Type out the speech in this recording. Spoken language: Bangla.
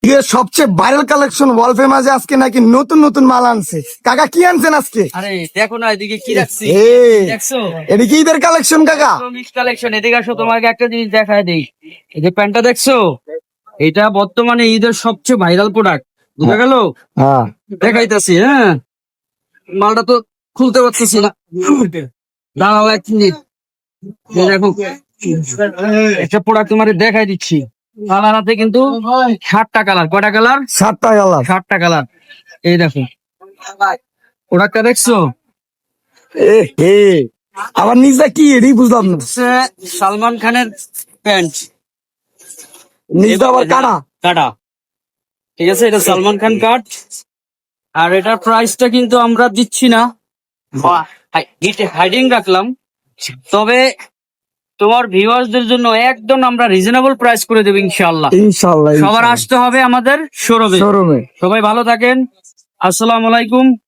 সবচেয়ে ভাইরাল কালেকশন ওয়াল ফেমাসে আজকে নাকি নতুন নতুন মাল আনছে। কাকা কি আনছেন আজকে? আরে দেখো না এদিকে কি রাখছি, দেখছো? এটা কি ঈদের কালেকশন কাকা? Mix collection. এদিকে আসো, তোমাকে একটা জিনিস দেখায় দেই। এই যে প্যান্টটা দেখছো, এটা বর্তমানে ঈদের সবচেয়ে ভাইরাল প্রোডাক্ট। বুঝা গেল? হ্যাঁ দেখাইতাছি। হ্যাঁ, মালটা তো খুলতে পারতেছি না, দাঁড়াও এক মিনিট। এই দেখো, একটা প্রোডাক্ট তোমার দেখাই দিচ্ছি। কালার আছে কিন্তু 7টা কালার। কয়টা কালার? 7টা কালার। 7টা কালার। এই দেখো প্রোডাক্টটা দেখছো? আবার নিচে কি এটাই বুঝলাম না। হচ্ছে সালমান খানের প্যান্ট, নিচে আবার কাটা কাটা। ঠিক আছে, এটা সালমান খান কাট। আর এটার প্রাইসটা কিন্তু আমরা দিচ্ছি না, হাইডিং রাখলাম। তবে তোমার ভিউয়ার্সদের জন্য একদম আমরা রিজনেবল প্রাইস করে দেবো ইনশাআল্লাহ। ইনশাআল্লাহ সবার আসতে হবে আমাদের শোরুমে। সবাই ভালো থাকেন, আসসালামু আলাইকুম।